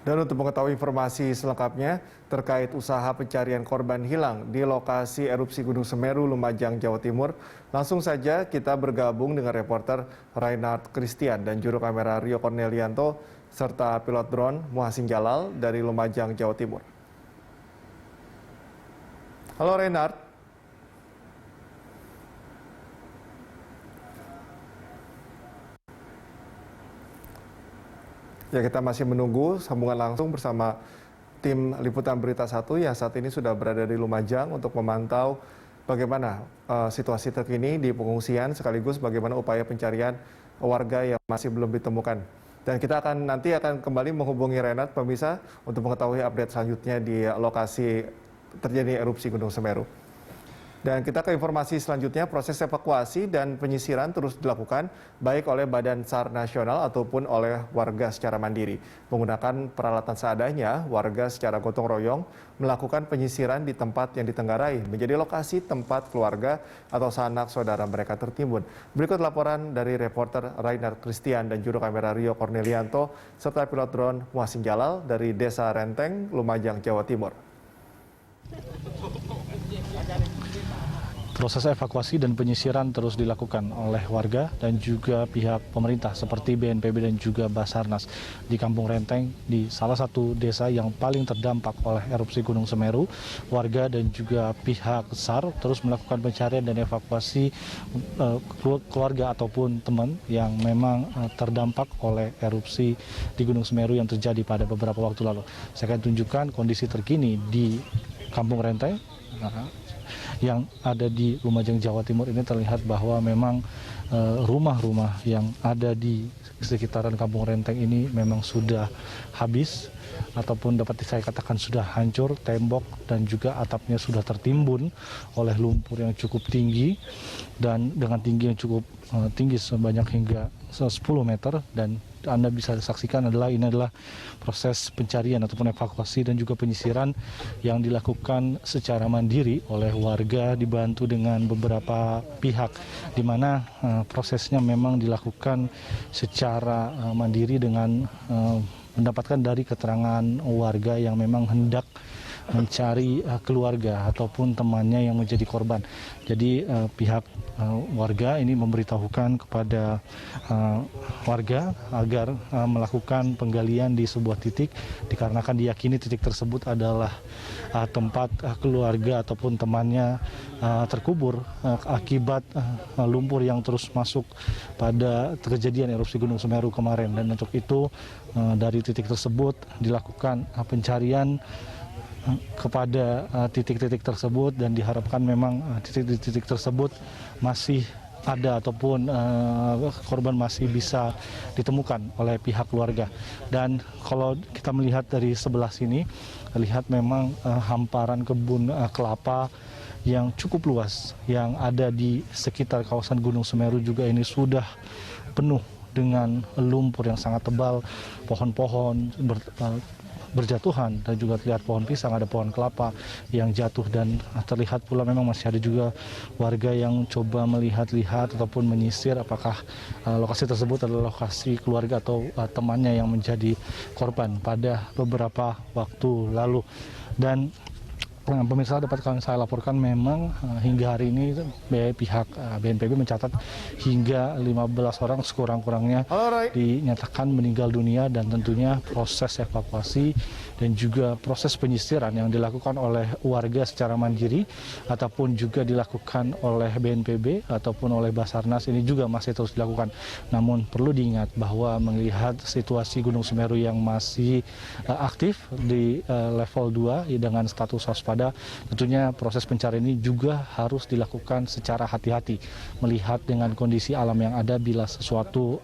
Dan untuk mengetahui informasi selengkapnya terkait usaha pencarian korban hilang di lokasi erupsi Gunung Semeru, Lumajang, Jawa Timur, langsung saja kita bergabung dengan reporter Reinhard Christian dan juru kamera Rio Cornelianto serta pilot drone Muhasin Jalal dari Lumajang, Jawa Timur. Halo Reinhard. Ya, kita masih menunggu sambungan langsung bersama tim Liputan Berita 1 yang saat ini sudah berada di Lumajang untuk memantau bagaimana situasi terkini di pengungsian sekaligus bagaimana upaya pencarian warga yang masih belum ditemukan. Dan kita nanti akan kembali menghubungi Renat pemirsa untuk mengetahui update selanjutnya di lokasi terjadi erupsi Gunung Semeru. Dan kita ke informasi selanjutnya, proses evakuasi dan penyisiran terus dilakukan baik oleh Badan SAR Nasional ataupun oleh warga secara mandiri. Menggunakan peralatan seadanya, warga secara gotong royong melakukan penyisiran di tempat yang ditenggarai menjadi lokasi tempat keluarga atau sanak saudara mereka tertimbun. Berikut laporan dari reporter Reinhard Christian dan juru kamera Rio Cornelianto serta pilot drone Muhasin Jalal dari Desa Renteng, Lumajang, Jawa Timur. Proses evakuasi dan penyisiran terus dilakukan oleh warga dan juga pihak pemerintah seperti BNPB dan juga Basarnas di Kampung Renteng, di salah satu desa yang paling terdampak oleh erupsi Gunung Semeru. Warga dan juga pihak SAR terus melakukan pencarian dan evakuasi keluarga ataupun teman yang memang terdampak oleh erupsi di Gunung Semeru yang terjadi pada beberapa waktu lalu. Saya akan tunjukkan kondisi terkini di Kampung Renteng yang ada di Lumajang, Jawa Timur. Ini terlihat bahwa memang rumah-rumah yang ada di sekitaran Kampung Renteng ini memang sudah habis ataupun dapat saya katakan sudah hancur, tembok dan juga atapnya sudah tertimbun oleh lumpur yang cukup tinggi dan dengan tinggi yang cukup tinggi sebanyak hingga 10 meter. Dan Anda bisa saksikan ini adalah proses pencarian ataupun evakuasi dan juga penyisiran yang dilakukan secara mandiri oleh warga dibantu dengan beberapa pihak, di mana prosesnya memang dilakukan secara mandiri dengan mendapatkan dari keterangan warga yang memang hendak mencari keluarga ataupun temannya yang menjadi korban. Jadi pihak warga ini memberitahukan kepada warga agar melakukan penggalian di sebuah titik dikarenakan diyakini titik tersebut adalah tempat keluarga ataupun temannya terkubur akibat lumpur yang terus masuk pada kejadian erupsi Gunung Semeru kemarin. Dan untuk itu dari titik tersebut dilakukan pencarian kepada titik-titik tersebut dan diharapkan memang titik-titik tersebut masih ada ataupun korban masih bisa ditemukan oleh pihak keluarga. Dan kalau kita melihat dari sebelah sini, lihat memang hamparan kebun kelapa yang cukup luas yang ada di sekitar kawasan Gunung Semeru juga ini sudah penuh dengan lumpur yang sangat tebal, pohon-pohon berjatuhan dan juga terlihat pohon pisang, ada pohon kelapa yang jatuh dan terlihat pula memang masih ada juga warga yang coba melihat-lihat ataupun menyisir apakah lokasi tersebut adalah lokasi keluarga atau temannya yang menjadi korban pada beberapa waktu lalu. Dan pemirsa, dapat saya laporkan memang hingga hari ini pihak BNPB mencatat hingga 15 orang sekurang-kurangnya dinyatakan meninggal dunia, dan tentunya proses evakuasi dan juga proses penyisiran yang dilakukan oleh warga secara mandiri ataupun juga dilakukan oleh BNPB ataupun oleh Basarnas ini juga masih terus dilakukan. Namun perlu diingat bahwa melihat situasi Gunung Semeru yang masih aktif di level 2 dengan status waspada, tentunya proses pencarian ini juga harus dilakukan secara hati-hati melihat dengan kondisi alam yang ada. Bila sesuatu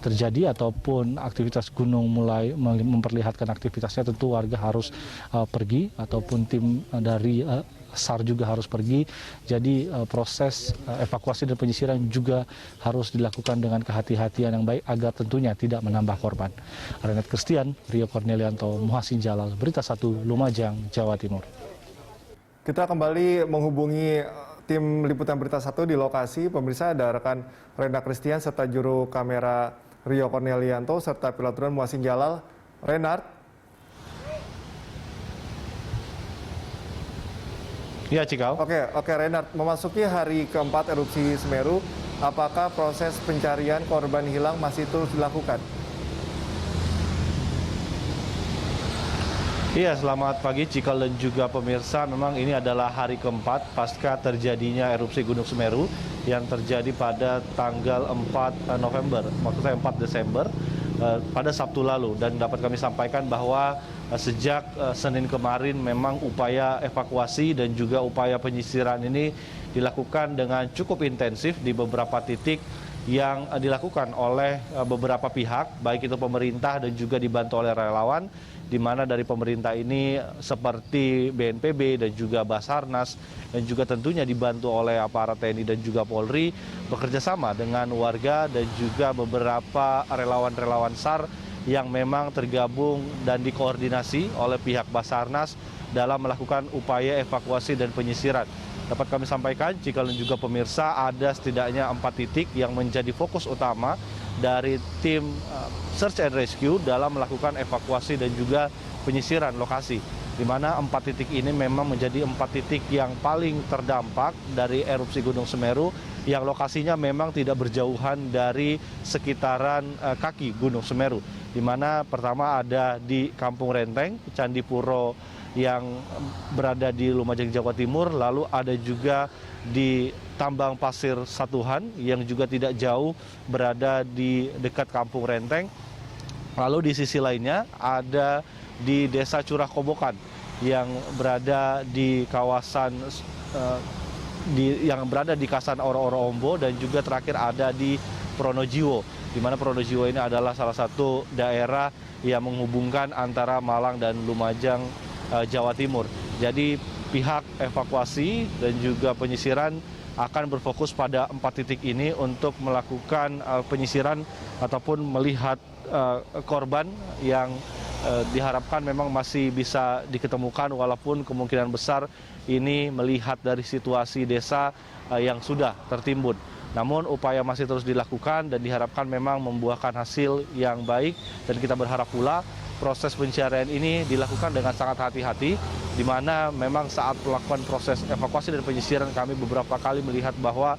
terjadi ataupun aktivitas gunung mulai memperlihatkan aktivitasnya, tentu warga harus pergi ataupun tim dari SAR juga harus pergi. Jadi proses evakuasi dan penyisiran juga harus dilakukan dengan kehati-hatian yang baik agar tentunya tidak menambah korban. Reinhard Christian, Rio Cornelianto, Muhasin Jalal, Berita 1, Lumajang, Jawa Timur. Kita kembali menghubungi tim Liputan Berita 1 di lokasi. Pemirsa, ada rekan Reinhard Christian serta juru kamera Rio Cornelianto serta pilot drone Muhasin Jalal Renard? Ya, Cikal. Oke, Renard. Memasuki hari keempat erupsi Semeru, apakah proses pencarian korban hilang masih terus dilakukan? Iya, selamat pagi Cikal dan juga pemirsa. Memang ini adalah hari keempat pasca terjadinya erupsi Gunung Semeru yang terjadi pada tanggal 4 November, maksud saya 4 Desember pada Sabtu lalu. Dan dapat kami sampaikan bahwa sejak Senin kemarin memang upaya evakuasi dan juga upaya penyisiran ini dilakukan dengan cukup intensif di beberapa titik yang dilakukan oleh beberapa pihak, baik itu pemerintah dan juga dibantu oleh relawan, di mana dari pemerintah ini seperti BNPB dan juga Basarnas dan juga tentunya dibantu oleh aparat TNI dan juga Polri bekerja sama dengan warga dan juga beberapa relawan-relawan SAR yang memang tergabung dan dikoordinasi oleh pihak Basarnas dalam melakukan upaya evakuasi dan penyisiran. Dapat kami sampaikan, Cikal dan juga pemirsa, ada setidaknya 4 titik yang menjadi fokus utama dari tim Search and Rescue dalam melakukan evakuasi dan juga penyisiran lokasi. Di mana 4 titik ini memang menjadi 4 titik yang paling terdampak dari erupsi Gunung Semeru yang lokasinya memang tidak berjauhan dari sekitaran kaki Gunung Semeru. Di mana pertama ada di Kampung Renteng, Candipuro yang berada di Lumajang, Jawa Timur, lalu ada juga di Tambang Pasir Satuhan yang juga tidak jauh berada di dekat Kampung Renteng. Lalu di sisi lainnya ada di Desa Curah Kobokan yang berada di kawasan di Kasan Oro-Oro Ombo, dan juga terakhir ada di Pronojiwo, di mana Pronojiwo ini adalah salah satu daerah yang menghubungkan antara Malang dan Lumajang, Jawa Timur. Jadi pihak evakuasi dan juga penyisiran akan berfokus pada 4 titik ini untuk melakukan penyisiran ataupun melihat korban yang diharapkan memang masih bisa diketemukan, walaupun kemungkinan besar ini melihat dari situasi desa yang sudah tertimbun. Namun upaya masih terus dilakukan dan diharapkan memang membuahkan hasil yang baik, dan kita berharap pula proses pencarian ini dilakukan dengan sangat hati-hati, di mana memang saat melakukan proses evakuasi dan penyisiran kami beberapa kali melihat bahwa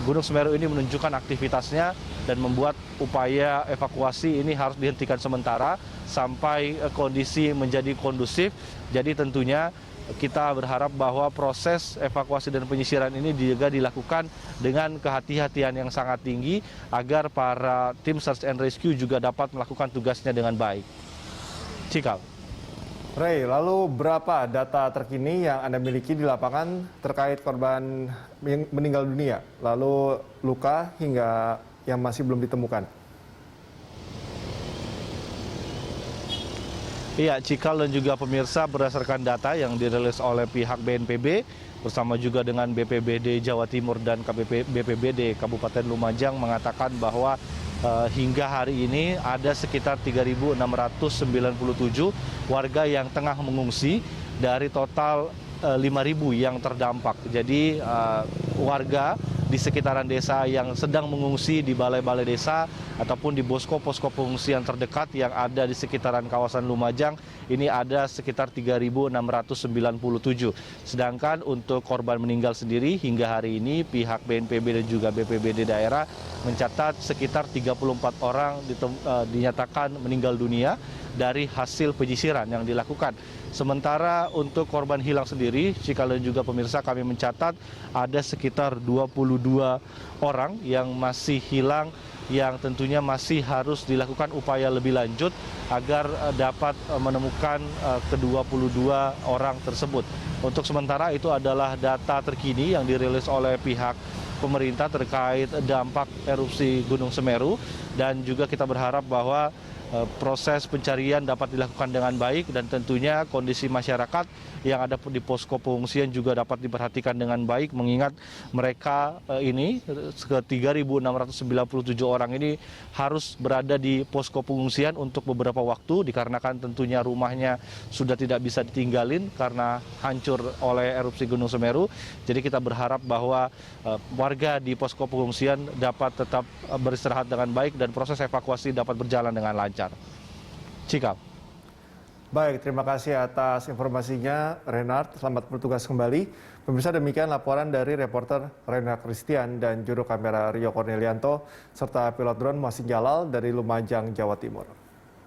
Gunung Semeru ini menunjukkan aktivitasnya dan membuat upaya evakuasi ini harus dihentikan sementara sampai kondisi menjadi kondusif. Jadi tentunya kita berharap bahwa proses evakuasi dan penyisiran ini juga dilakukan dengan kehati-hatian yang sangat tinggi agar para tim Search and Rescue juga dapat melakukan tugasnya dengan baik. Cikal. Ray, lalu berapa data terkini yang Anda miliki di lapangan terkait korban meninggal dunia, lalu luka hingga yang masih belum ditemukan? Iya, Cikal dan juga pemirsa, berdasarkan data yang dirilis oleh pihak BNPB bersama juga dengan BPBD Jawa Timur dan BPBD Kabupaten Lumajang mengatakan bahwa hingga hari ini ada sekitar 3.697 warga yang tengah mengungsi dari total 5.000 yang terdampak. Jadi warga di sekitaran desa yang sedang mengungsi di balai-balai desa ataupun di posko-posko pengungsian terdekat yang ada di sekitaran kawasan Lumajang ini ada sekitar 3.697. Sedangkan untuk korban meninggal sendiri hingga hari ini pihak BNPB dan juga BPBD daerah mencatat sekitar 34 orang dinyatakan meninggal dunia dari hasil penyisiran yang dilakukan. Sementara untuk korban hilang sendiri, Cikal dan juga pemirsa, kami mencatat ada sekitar 22 orang yang masih hilang, yang tentunya masih harus dilakukan upaya lebih lanjut agar dapat menemukan ke-22 orang tersebut. Untuk sementara itu adalah data terkini yang dirilis oleh pihak pemerintah terkait dampak erupsi Gunung Semeru, dan juga kita berharap bahwa proses pencarian dapat dilakukan dengan baik, dan tentunya kondisi masyarakat yang ada di posko pengungsian juga dapat diperhatikan dengan baik, mengingat mereka ini ke 3.697 orang ini harus berada di posko pengungsian untuk beberapa waktu dikarenakan tentunya rumahnya sudah tidak bisa ditinggalin karena hancur oleh erupsi Gunung Semeru. Jadi kita berharap bahwa warga di posko pengungsian dapat tetap beristirahat dengan baik dan proses evakuasi dapat berjalan dengan lancar. Cikal. Baik, terima kasih atas informasinya, Renard. Selamat bertugas kembali. Pemirsa, demikian laporan dari reporter Rena Christian dan juru kamera Rio Cornelianto, serta pilot drone Muhsin Jalal dari Lumajang, Jawa Timur.